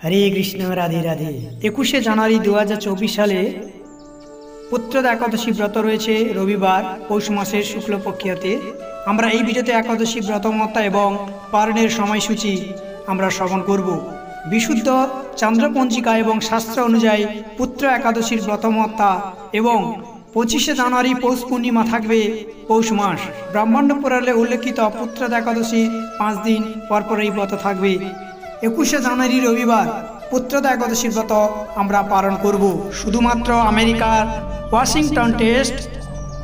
হরে কৃষ্ণ, রাধে রাধে। 21শে জানুয়ারি 2024 সালে পুত্রদা একাদশী ব্রত রয়েছে রবিবার পৌষ মাসের শুক্লপক্ষিয়াতে। আমরা এই ভিডিওতে একাদশী ব্রতমত্তা এবং পালনের সময়সূচি আমরা শ্রবণ করব। বিশুদ্ধ চন্দ্রপঞ্জিকা এবং শাস্ত্র অনুযায়ী পুত্র একাদশীর ব্রতমত্তা এবং 25শে জানুয়ারি পৌষ পূর্ণিমা থাকবে পৌষ মাস। ব্রহ্মাণ্ড পুরাণে উল্লেখিত পুত্রদা একাদশী 5 দিন পরপর এই ব্রত থাকবে। 21শে জানুয়ারি রবিবার পুত্রদা একাদশীর ব্রত আমরা পালন করব। শুধুমাত্র আমেরিকার ওয়াশিংটন টেস্ট,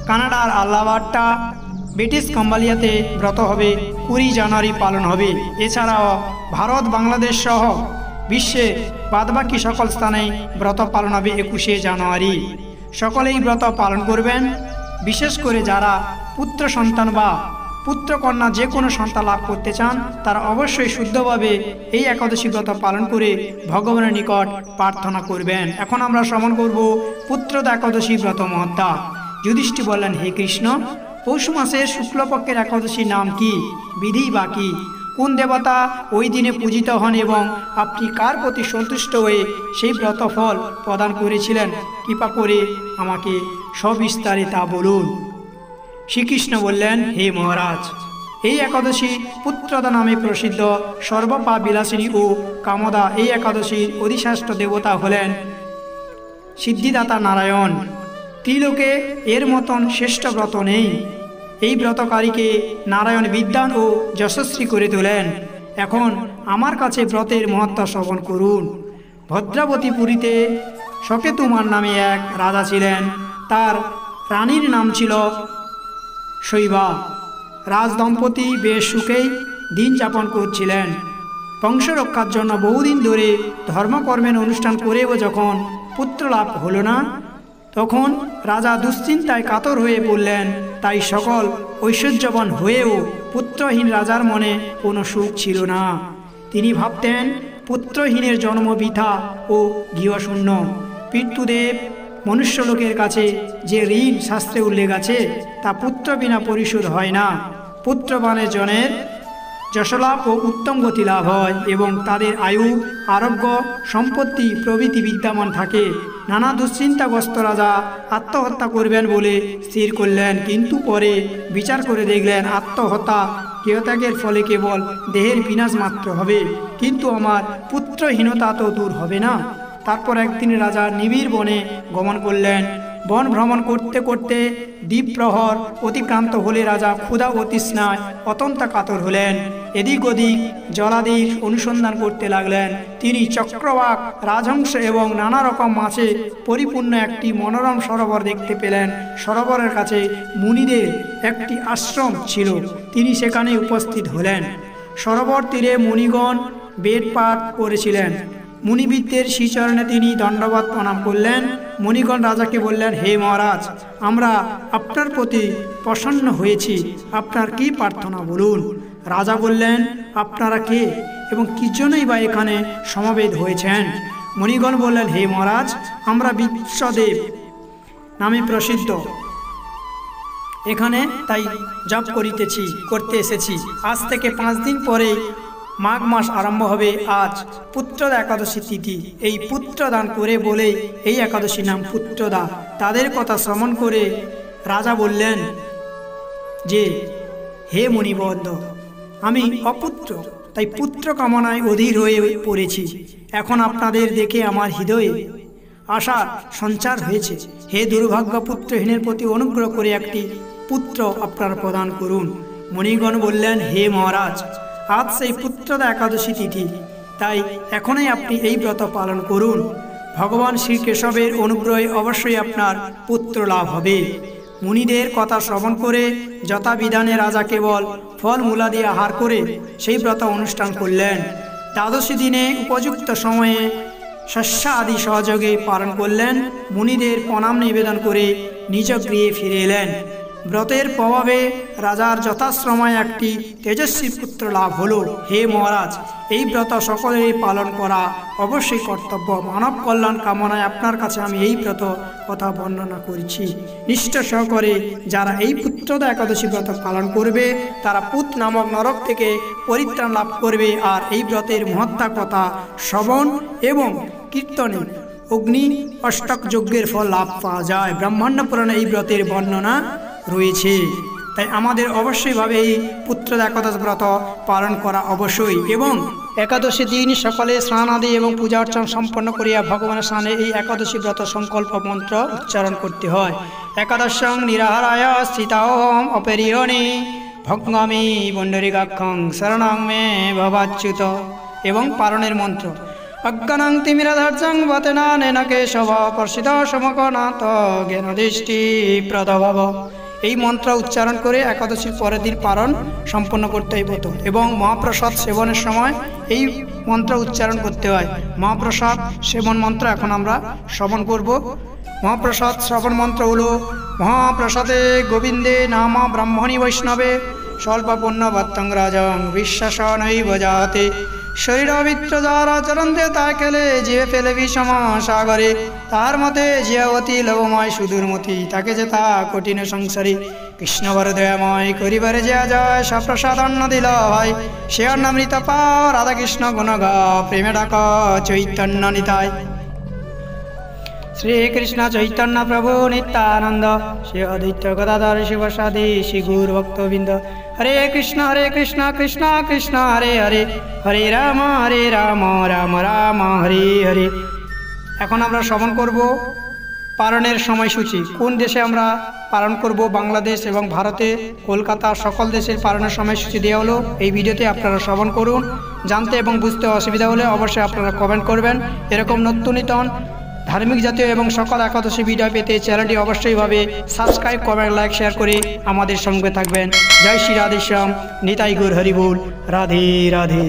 কানাডার আল্লাবাট্টা, ব্রিটিশ কাম্বালিয়াতে ব্রত হবে 20 জানুয়ারি পালন হবে। এছাড়াও ভারত, বাংলাদেশ সহ বিশ্বের বাদবাকি সকল স্থানে ব্রত পালন হবে 21শে জানুয়ারি। সকলেই ব্রত পালন করবেন। বিশেষ করে যারা পুত্র সন্তান বা পুত্রকন্যা যে কোনো সন্তান লাভ করতে চান তারা অবশ্যই শুদ্ধভাবে এই একাদশী ব্রত পালন করে ভগবানের নিকট প্রার্থনা করবেন। এখন আমরা শ্রবণ করব পুত্রদা একাদশী ব্রত মহত্তা। যুধিষ্ঠির বললেন, হে কৃষ্ণ, পৌষ মাসের শুক্লপক্ষের একাদশীর নাম কি, বিধি বা কি, কোন দেবতা ওই দিনে পূজিত হন এবং আপনি কার প্রতি সন্তুষ্ট হয়ে সেই ব্রত ফল প্রদান করেছিলেন, কৃপা করে আমাকে সবিস্তারে তা বলুন। শ্রীকৃষ্ণ বললেন, হে মহারাজ, এই একাদশী পুত্রদা নামে প্রসিদ্ধ, সর্বপাপ বিলাসিনী ও কামদা। এই একাদশীর অধিষ্ঠাত্র দেবতা হলেন সিদ্ধিদাতা নারায়ণ। ত্রিলোকে এর মতন শ্রেষ্ঠ ব্রত নেই। এই ব্রতকারীকে নারায়ণ বিদ্বান ও যশস্বী করে তোলেন। এখন আমার কাছে ব্রতের মহত্ব শ্রবণ করুন। ভদ্রাবতীপুরীতে সকেতুমার নামে এক রাজা ছিলেন। তার রানীর নাম ছিল শৈবা। রাজদম্পতি বেশ সুখেই দিন যাপন করছিলেন। বংশ রক্ষার জন্য বহুদিন ধরে ধর্মকর্মের অনুষ্ঠান করেও যখন পুত্র লাভ হলো না, তখন রাজা দুশ্চিন্তায় কাতর হয়ে পড়লেন। তাই সকল ঐশ্বর্যবান হয়েও পুত্রহীন রাজার মনে কোনো সুখ ছিল না। তিনি ভাবতেন, পুত্রহীনের জন্ম বৃথা ও গৃহশূন্য। পিতৃদেব মনুষ্যলোকের কাছে যে ঋণ শাস্ত্রে উল্লেখ আছে তা পুত্র বিনা পরিশোধ হয় না। পুত্রবানের জনের যশলাভ ও উত্তম গতি লাভ হয় এবং তাদের আয়ু, আরোগ্য, সম্পত্তি প্রভৃতি বিদ্যমান থাকে। নানা দুশ্চিন্তাগ্রস্ত রাজা আত্মহত্যা করবেন বলে স্থির করলেন, কিন্তু পরে বিচার করে দেখলেন আত্মহত্যা গৃহত্যাগের ফলে কেবল দেহের বিনাশ মাত্র হবে, কিন্তু আমার পুত্রহীনতা তো দূর হবে না। তারপর একদিন রাজা নিবিড় বনে গমন করলেন। বন ভ্রমণ করতে করতে দ্বীপ্রহর অতিক্রান্ত হলে রাজা ক্ষুধা ও তৃষ্ণায় অত্যন্ত কাতর হলেন। এদিক ওদিক জলাদির অনুসন্ধান করতে লাগলেন। তিনি চক্রবাক, রাজহংস এবং নানা রকম মাছে পরিপূর্ণ একটি মনোরম সরোবর দেখতে পেলেন। সরোবরের কাছে মুনিদের একটি আশ্রম ছিল। তিনি সেখানে উপস্থিত হলেন। সরোবর তীরে মুনিগণ বেদ পাঠ করেছিলেন। মুনিবিদদের শ্রীচরণে তিনি দণ্ডবত প্রণাম করলেন। মুনিগণ রাজাকে বললেন, হে মহারাজ, আমরা আপনার প্রতি প্রসন্ন হয়েছি, আপনার কি প্রার্থনা বলুন। রাজা বললেন, আপনারা কে এবং কি জন্যই বা এখানে সমবেত হয়েছেন? মুনিগণ বললেন, হে মহারাজ, আমরা বিশ্বদেব নামে প্রসিদ্ধ, এখানে তাই জপ করতে এসেছি। আজ থেকে 5 দিন পরে মাঘ মাস আরম্ভ হবে। আজ পুত্রদা একাদশী তিথি। এই পুত্রদান করে বলেই এই একাদশীর নাম পুত্রদা। তাদের কথা শ্রবণ করে রাজা বললেন যে, হে মুনিবর্দ, আমি অপুত্র, তাই পুত্র কামনায় অধীর হয়ে পড়েছি। এখন আপনাদের দেখে আমার হৃদয়ে আশার সঞ্চার হয়েছে। হে দুর্ভাগ্য পুত্রহীনের প্রতি অনুগ্রহ করে একটি পুত্র আপনারা প্রদান করুন। মুনিগণ বললেন, হে মহারাজ, আজ সেই পুত্রদা একাদশী তিথি, তাই এখনই আপনি এই ব্রত পালন করুন। ভগবান শ্রীকেশবের অনুগ্রহে অবশ্যই আপনার পুত্র লাভ হবে। মুনিদের কথা শ্রবণ করে যথাবিধানে রাজা কেবল ফল মূলা দিয়ে আহার করে সেই ব্রত অনুষ্ঠান করলেন। দ্বাদশী দিনে উপযুক্ত সময়ে শস্য আদি সহযোগে পালন করলেন। মুনিদের প্রণাম নিবেদন করে নিজ গৃহে ফিরে এলেন। ব্রতের প্রভাবে রাজার যথাসময়ে একটি তেজস্বী পুত্র লাভ হলো। হে মহারাজ, এই ব্রত সকলেরই পালন করা অবশ্যই কর্তব্য। মানব কল্যাণ কামনায় আপনার কাছে আমি এই ব্রত কথা বর্ণনা করেছি। নিষ্ঠা সহকারে যারা এই পুত্রদা একাদশী ব্রত পালন করবে তারা পুত নামক নরক থেকে পরিত্রাণ লাভ করবে। আর এই ব্রতের মহত্তা কথা শ্রবণ এবং কীর্তনে অগ্নি অষ্টক যজ্ঞের ফল লাভ পাওয়া যায়। ব্রহ্মাণ্ড পুরাণে এই ব্রতের বর্ণনা রয়েছে। তাই আমাদের অবশ্যইভাবে এই পুত্রদা একাদশী ব্রত পালন করা অবশ্যই। এবং একাদশী দিন সকালে স্নান আদি এবং পূজা অর্চনা সম্পন্ন করিয়া ভগবানের স্নানে এই একাদশী ব্রত সংকল্প মন্ত্র উচ্চারণ করতে হয়। একাদশং নিরাহারায় স্থিতাহম অপেরিহণে ভগ্নামি পুণ্ডরীকাক্ষং শরণং মে ভবাচ্যুত। এবং পালনের মন্ত্র অজ্ঞানং তিমিরাধার্যং বতেনা নেন কেশব পর্ষিত সমকনাথ জ্ঞানদৃষ্টি প্রদভব। এই মন্ত্র উচ্চারণ করে একাদশীর পরের দিন পালন সম্পন্ন করতে হয় ব্রত। এবং মহাপ্রসাদ সেবনের সময় এই মন্ত্র উচ্চারণ করতে হয়। মহাপ্রসাদ সেবন মন্ত্র এখন আমরা শ্রবণ করব। মহাপ্রসাদ শ্রবণ মন্ত্র হলো মহাপ্রসাদে গোবিন্দে নাম ব্রাহ্মণী বৈষ্ণবে স্বল্প পুণ্য ভত্তং রাজং বিশ্বাস নৈব জাতে শরীরবিত্র যারা চরন্তে তা খেলে জিয়ে ফেলে বিষম সাগরে তার মতে জিয়াবতী লবময় সুদূরমতি তাকে যে তা কঠিন সংসারী কৃষ্ণবর দয়াময় করিবারে যে যায় সপ্রসাদ অন্ন দিল ভাই সে অন্নামৃত পাও রাধাকৃষ্ণ গুণ গা প্রেমে ডাক চৈতন্য নিতাই। শ্রীকৃষ্ণ চৈতন্য প্রভু নিত্যানন্দ শ্রী অদ্বৈত গদাধর শিবসাদি শ্রী গৌর ভক্তবৃন্দ। হরে কৃষ্ণ কৃষ্ণ কৃষ্ণ হরে হরে হরে রাম রাম রাম হরে হরে। এখন আমরা শ্রবণ করব পালনের সময়সূচি। কোন দেশে আমরা পালন করব, বাংলাদেশ এবং ভারতে, কলকাতা, সকল দেশের পালনের সময়সূচি দেওয়া হলো। এই ভিডিওতে আপনারা শ্রবণ করুন। জানতে এবং বুঝতে অসুবিধা হলে অবশ্যই আপনারা কমেন্ট করবেন। এরকম নতুন ধার্মিক জাতীয় এবং সকল একাদশী ভিডিও পেতে চ্যানেলটি অবশ্যইভাবে সাবস্ক্রাইব, কমেন্ট, লাইক, শেয়ার করে আমাদের সঙ্গে থাকবেন। জয় শ্রী রাধেশ্যাম, নিতাই গৌর হরি বল, রাধে রাধে।